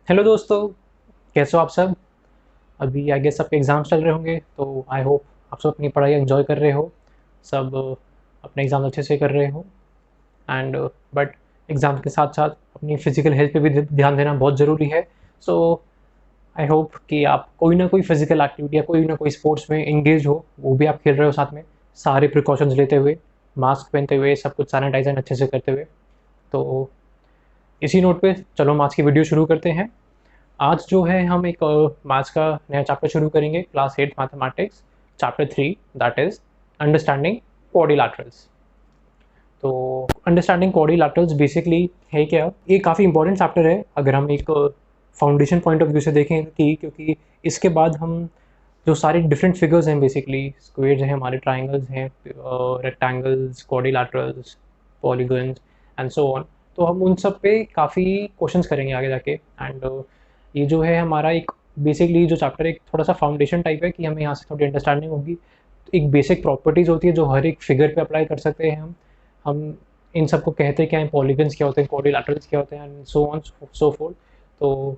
Hello दोस्तों, कैसे हो आप सब। अभी आई गेस सबके एग्ज़ाम्स चल रहे होंगे, तो आई होप आप सब अपनी पढ़ाई एंजॉय कर रहे हो। सब अपने एग्ज़ाम अच्छे से कर रहे हो। एंड बट एग्ज़ाम के साथ साथ अपनी फिज़िकल हेल्थ पे भी ध्यान देना बहुत ज़रूरी है। सो आई होप कि आप कोई ना कोई फिज़िकल एक्टिविटी या कोई ना कोई स्पोर्ट्स में एंगेज हो, वो भी आप खेल रहे हो साथ में, सारे प्रिकॉशंस लेते हुए, मास्क पहनते हुए, सब कुछ सैनिटाइज़र अच्छे से करते हुए। तो इसी नोट पे चलो हम आज की वीडियो शुरू करते हैं। आज जो है हम एक मैथ्स का नया चैप्टर शुरू करेंगे, class 8 mathematics, chapter 3, that is understanding quadrilaterals. तो अंडरस्टैंडिंग क्वाड्रिलैटरल्स बेसिकली है क्या, ये काफ़ी इंपॉर्टेंट चैप्टर है अगर हम एक फाउंडेशन पॉइंट ऑफ व्यू से देखें कि, क्योंकि इसके बाद हम जो सारे डिफरेंट फिगर्स हैं, बेसिकली स्क्वेयर्स हैं, हमारे ट्राइंगल्स हैं, rectangles, quadrilaterals, polygons and so on, तो हम उन सब पे काफ़ी क्वेश्चंस करेंगे आगे जाके। एंड ये जो है हमारा एक बेसिकली जो चैप्टर एक थोड़ा सा फाउंडेशन टाइप है कि हमें यहाँ से थोड़ी अंडरस्टैंडिंग होगी। तो एक बेसिक प्रॉपर्टीज़ होती है जो हर एक फिगर पे अप्लाई कर सकते हैं हम इन सबको कहते क्या हैं, पॉलीगन्स क्या होते हैं, क्वाड्रिलैटरल्स क्या होते हैं and so on so fourth. तो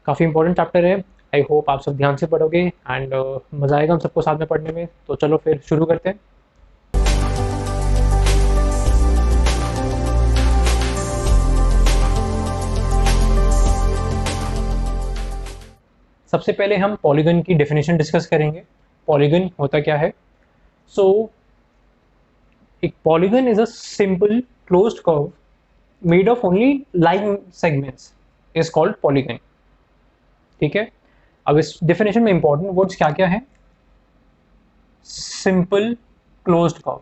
काफ़ी इंपॉर्टेंट चैप्टर है। आई होप आप सब ध्यान से पढ़ोगे एंड मज़ा आएगा हम सबको साथ में पढ़ने में। तो चलो फिर शुरू करते हैं। सबसे पहले हम पॉलीगन की डेफिनेशन डिस्कस करेंगे। पॉलीगन होता क्या है। सो एक polygon is a simple closed curve made of only line segments is called polygon. ठीक है। अब इस डेफिनेशन में इंपॉर्टेंट वर्ड्स क्या क्या है। सिंपल क्लोज्ड कर्व,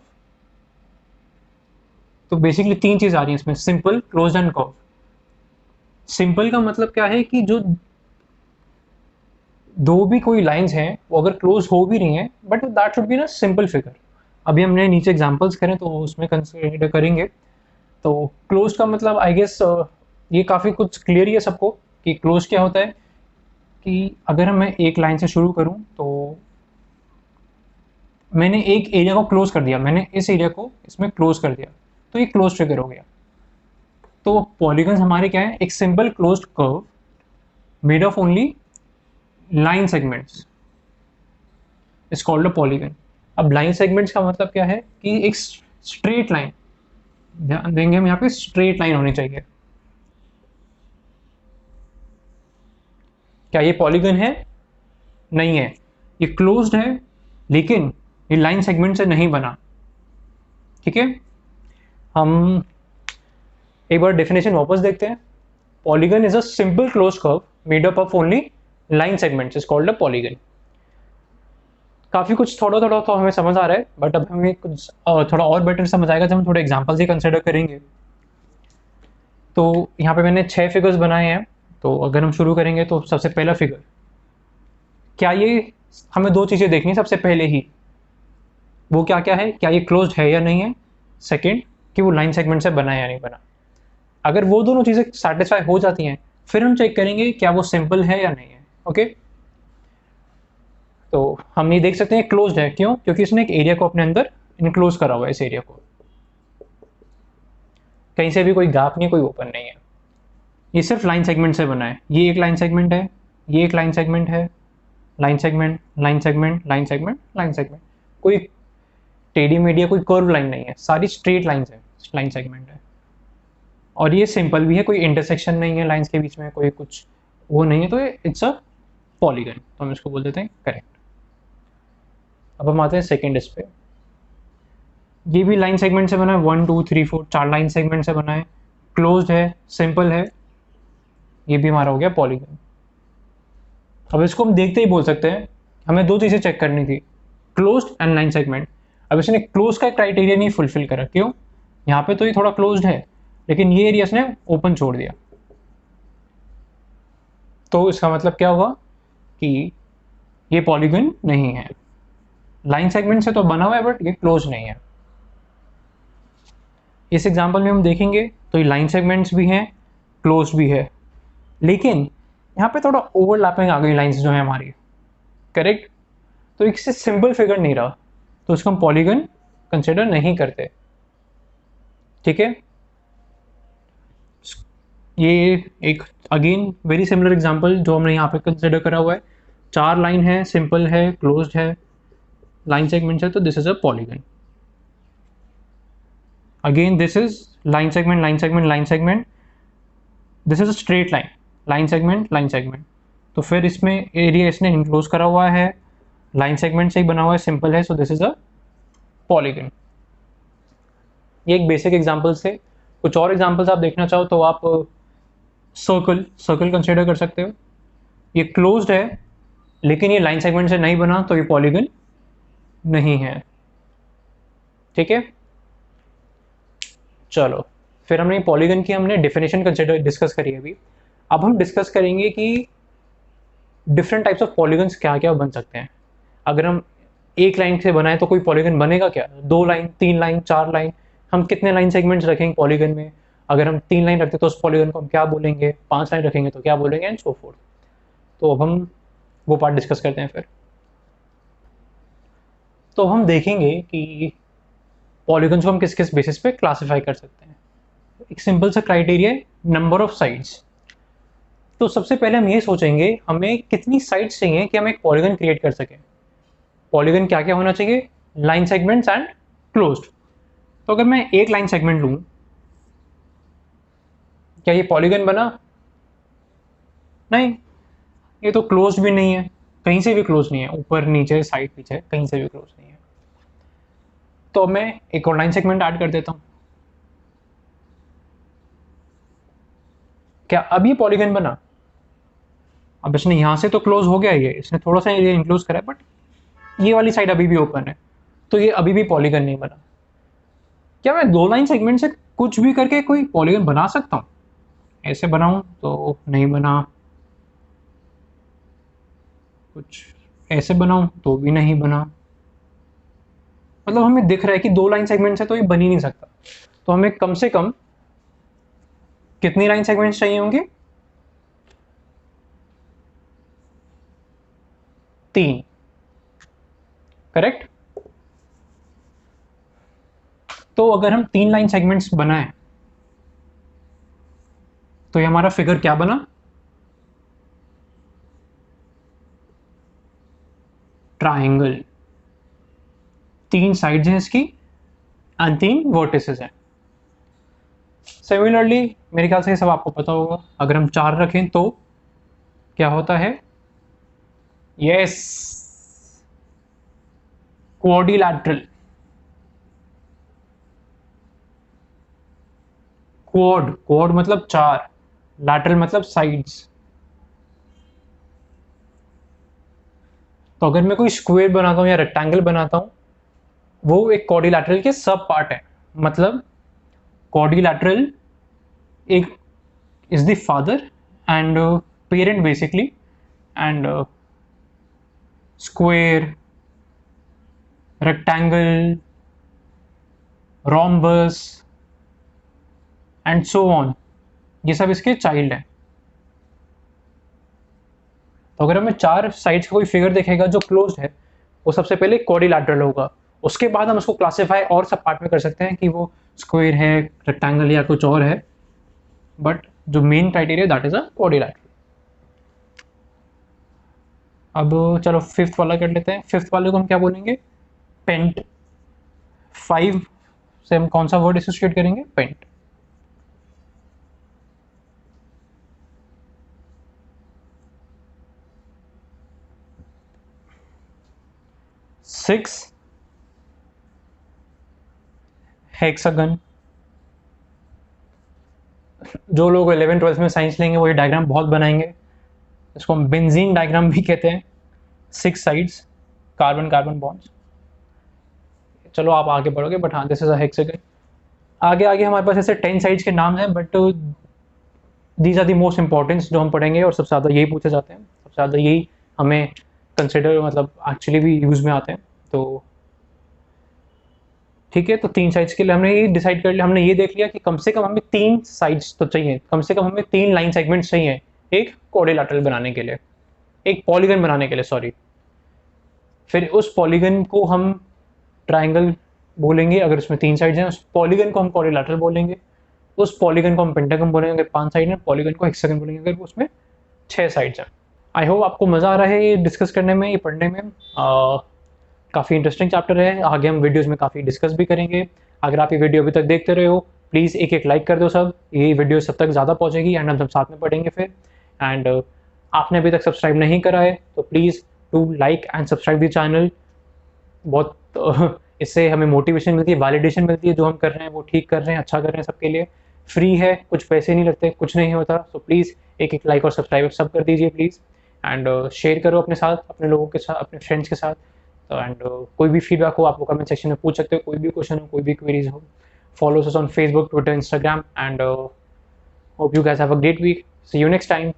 तो बेसिकली तीन चीज आ रही है इसमें, simple, closed end curve. Simple का मतलब क्या है कि जो दो भी कोई लाइंस हैं वो अगर क्लोज हो भी रही हैं, बट दैट शुड बी ना सिंपल फिगर। अभी हमने नीचे एग्जांपल्स करें तो उसमें कंसिडर करेंगे। तो क्लोज का मतलब आई गेस ये काफ़ी कुछ क्लियर ही है सबको कि क्लोज क्या होता है। कि अगर मैं एक लाइन से शुरू करूं तो मैंने एक एरिया को क्लोज कर दिया, मैंने इस एरिया को इसमें क्लोज कर दिया, तो ये क्लोज फिगर हो गया। तो पॉलीगन्स हमारे क्या है, एक simple closed curve made of only line segments is called a polygon. अब लाइन सेगमेंट्स का मतलब क्या है कि एक स्ट्रेट लाइन, ध्यान देंगे हम यहाँ पे स्ट्रेट लाइन होनी चाहिए। क्या ये पॉलीगन है? नहीं है। ये क्लोज्ड है, लेकिन ये लाइन सेगमेंट से नहीं बना। ठीक है। हम एक बार डेफिनेशन वापस देखते हैं। Polygon is a simple close curve made up of only line segments is called a polygon. काफी कुछ थोड़ा थोड़ा तो हमें समझ आ रहा है, बट अब हमें कुछ थोड़ा और बेटर समझ आएगा जब हम थोड़े एग्जांपल्स ही कंसिडर करेंगे। तो यहाँ पे मैंने 6 फिगर्स बनाए हैं। तो अगर हम शुरू करेंगे तो सबसे पहला फिगर, क्या ये, हमें दो चीजें देखनी है सबसे पहले ही। वो क्या क्या है, क्या ये क्लोज्ड है या नहीं है। सेकंड, कि वो लाइन सेगमेंट से बना है या नहीं बना। अगर वो दोनों चीजें सेटिस्फाई हो जाती हैं, फिर हम चेक करेंगे क्या वो सिंपल है या नहीं है। ओके। तो हम ये देख सकते हैं क्लोज्ड है, क्यों? क्योंकि इसने एक एरिया को अपने अंदर इनक्लोज करा हुआ है। इस एरिया को कहीं से भी कोई गैप नहीं, कोई ओपन नहीं है। ये सिर्फ लाइन सेगमेंट से बना है। ये एक लाइन सेगमेंट है, ये एक लाइन सेगमेंट है, line segment, line segment, line segment, line segment. कोई टेढ़ी मेढ़ी कोई कर्व लाइन नहीं है, सारी स्ट्रेट लाइंस है, लाइन सेगमेंट है। और ये सिंपल भी है, कोई इंटरसेक्शन नहीं है लाइंस के बीच में, कोई कुछ वो नहीं है, तो इट्स अ पॉलीगन, तो हम इसको बोल देते हैं करेक्ट। अब हम आते हैं सेकेंड इस पे। ये भी लाइन सेगमेंट से बना है, 1 2 3 4, 4 लाइन सेगमेंट से बना है, क्लोज्ड है, सिंपल है। ये भी हमारा हो गया पॉलीगन। अब इसको हम देखते ही बोल सकते हैं, हमें दो चीजें चेक करनी थी, क्लोज्ड एंड लाइन सेगमेंट। अब इसने क्लोज का क्राइटेरिया नहीं फुलफिल करा, क्यों? यहाँ पे तो ये थोड़ा क्लोज्ड है, लेकिन ये एरिया इसने ओपन छोड़ दिया। तो इसका मतलब क्या हुआ कि ये पॉलीगन नहीं है। लाइन सेगमेंट से तो बना हुआ है, बट ये क्लोज नहीं है। इस एग्जांपल में हम देखेंगे तो ये लाइन सेगमेंट्स भी हैं, क्लोज भी है, लेकिन यहाँ पे थोड़ा ओवरलैपिंग आ गई लाइंस जो है हमारी। करेक्ट। तो इससे सिंपल फिगर नहीं रहा, तो उसको हम पॉलीगन कंसिडर नहीं करते। ठीक है। ये एक अगेन वेरी सिमिलर एग्जांपल जो हमने यहाँ पे कंसिडर करा हुआ है, 4 लाइन है, सिंपल है, क्लोज्ड है, लाइन सेगमेंट्स है, तो this is a polygon. Again this is line segment, line segment, line segment, this is a straight line, line segment, line segment. तो फिर इसमें एरिया इसने इनक्लोज करा हुआ है, लाइन सेगमेंट से ही बना हुआ है, सिंपल है, so this is a polygon. ये एक बेसिक एग्जांपल से। कुछ और एग्जांपल्स आप देखना चाहो तो आप सर्कल, सर्कल कंसिडर कर सकते हो। ये क्लोज्ड है लेकिन ये लाइन सेगमेंट से नहीं बना, तो ये पॉलीगन नहीं है। ठीक है, चलो फिर हमने पॉलीगन की हमने डेफिनेशन कंसिडर डिस्कस करी है अभी। अब हम डिस्कस करेंगे कि डिफरेंट टाइप्स ऑफ पॉलीगन्स क्या क्या बन सकते हैं। अगर हम एक लाइन से बनाए तो कोई पॉलीगन बनेगा क्या? 2 लाइन, 3 लाइन, 4 लाइन, हम कितने लाइन सेगमेंट्स रखेंगे पॉलीगन में? अगर हम 3 लाइन रखते तो उस पॉलीगन को हम क्या बोलेंगे? 5 लाइन रखेंगे तो क्या बोलेंगे, एंड सो फोर्थ। तो अब हम वो पार्ट डिस्कस करते हैं फिर। तो हम देखेंगे कि पॉलीगन्स को हम किस किस बेसिस पे क्लासिफाई कर सकते हैं। एक सिंपल सा क्राइटेरिया है, नंबर ऑफ साइड्स। तो सबसे पहले हम ये सोचेंगे हमें कितनी साइड्स चाहिए कि हम एक पॉलीगन क्रिएट कर सकें। पॉलीगन क्या क्या होना चाहिए? Line segments and closed. तो अगर मैं एक लाइन सेगमेंट लूं, क्या ये पॉलीगन बना? नहीं, ये तो क्लोज्ड भी नहीं है, कहीं से भी क्लोज नहीं है, ऊपर नीचे साइड पीछे कहीं से भी क्लोज नहीं है। तो अब मैं एक और लाइन सेगमेंट ऐड कर देता हूं, क्या अब ये पॉलीगन बना? अब इसने यहां से तो क्लोज हो गया, ये इसने थोड़ा सा एरिया इनक्लोज करा है, बट ये वाली साइड अभी भी ओपन है, तो ये अभी भी पॉलीगन नहीं बना। क्या मैं 2 लाइन सेगमेंट से कुछ भी करके कोई पॉलीगन बना सकता हूं? ऐसे बनाऊं तो नहीं बना, कुछ ऐसे बनाऊं तो भी नहीं बना। मतलब हमें दिख रहा है कि 2 लाइन सेगमेंट से तो ये बन ही नहीं सकता। तो हमें कम से कम कितनी लाइन सेगमेंट्स चाहिए होंगे? 3, करेक्ट। तो अगर हम 3 लाइन सेगमेंट्स बनाए तो ये हमारा फिगर क्या बना? ट्राइंगल। 3 साइड्स हैं इसकी एंड 3 वर्टिसेस हैं। सिमिलरली मेरे ख्याल से ये सब आपको पता होगा, अगर हम 4 रखें तो क्या होता है? Yes, quadrilateral. क्वाड, क्वाड मतलब 4, लैटरल मतलब साइड्स। तो अगर मैं कोई स्क्वायर बनाता हूँ या रेक्टेंगल बनाता हूँ, वो एक क्वाड्रिलैटरल के सब पार्ट है। मतलब क्वाड्रिलैटरल एक is the father and parent basically, and square, rectangle, rhombus and so on, ये सब इसके चाइल्ड हैं। तो अगर हमें 4 साइड्स का कोई फिगर दिखेगा जो क्लोज्ड है, वो सबसे पहले क्वाड्रिलैटरल होगा। उसके बाद हम उसको क्लासिफाई और सब पार्ट में कर सकते हैं कि वो स्क्वायर है, रेक्टेंगल या कुछ और है, बट जो main criteria that is a quadrilateral. अब चलो 5th वाला कर लेते हैं। 5th वाले को हम क्या बोलेंगे? पेंट। 5 से हम कौन सा वर्ड एसोसिएट करेंगे? पेंट। Six, hexagon. जो लोग 11th-12th में साइंस लेंगे वो ये डायग्राम बहुत बनाएंगे, इसको हम बेंजीन डायग्राम भी कहते हैं। 6 साइड्स, कार्बन कार्बन बॉन्ड्स। चलो आप आगे बढ़ोगे, बट हाँ दिस इज अ हेक्सागन। आगे आगे हमारे पास ऐसे 10 साइड्स के नाम हैं, but these are the most important जो हम पढ़ेंगे, और सबसे ज़्यादा यही पूछे जाते हैं, सबसे ज़्यादा यही हमें कंसिडर मतलब एक्चुअली भी यूज़ में आते हैं। तो ठीक है, तो 3 साइड्स के लिए हमने ये डिसाइड कर लिया, हमने ये देख लिया कि कम से कम हमें 3 साइड्स तो चाहिए, कम से कम हमें 3 लाइन सेगमेंट्स चाहिए एक क्वाड्रिलैटरल बनाने के लिए, एक पॉलीगन बनाने के लिए, सॉरी। फिर उस पॉलीगन को हम ट्राइंगल बोलेंगे अगर उसमें 3 साइड्स हैं, उस पॉलीगन को हम क्वाड्रिलैटरल बोलेंगे। उस पॉलीगन को हम पेंटागन बोलेंगे अगर 5 साइड है, पॉलीगन को हेक्सागन बोलेंगे अगर उसमें 6 साइड्स हैं। आई होप आपको मज़ा आ रहा है ये डिस्कस करने में, ये पढ़ने में। काफ़ी इंटरेस्टिंग चैप्टर है, आगे हम वीडियोज़ में काफ़ी डिस्कस भी करेंगे। अगर आप ये वीडियो अभी तक देखते रहे हो, प्लीज़ एक एक लाइक कर दो सब, ये वीडियो सब तक ज़्यादा पहुँचेगी एंड हम सब साथ में पढ़ेंगे फिर। एंड आपने अभी तक सब्सक्राइब नहीं करा है तो please do like and subscribe the channel. बहुत इससे हमें मोटिवेशन मिलती है, वैलिडेशन मिलती है, जो हम कर रहे हैं वो ठीक कर रहे हैं, अच्छा कर रहे हैं सबके लिए। फ्री है, कुछ पैसे नहीं लगते, कुछ नहीं होता। सो प्लीज़ एक एक लाइक और सब्सक्राइब सब कर दीजिए प्लीज़। एंड शेयर करो अपने साथ, अपने लोगों के साथ, अपने फ्रेंड्स के साथ। तो एंड कोई भी फीडबैक हो आप वो कमेंट सेक्शन में पूछ सकते हो, कोई भी क्वेश्चन हो, कोई भी क्वेरीज हो। Follow us on Facebook, Twitter, Instagram and hope you guys have a great week. See you next time.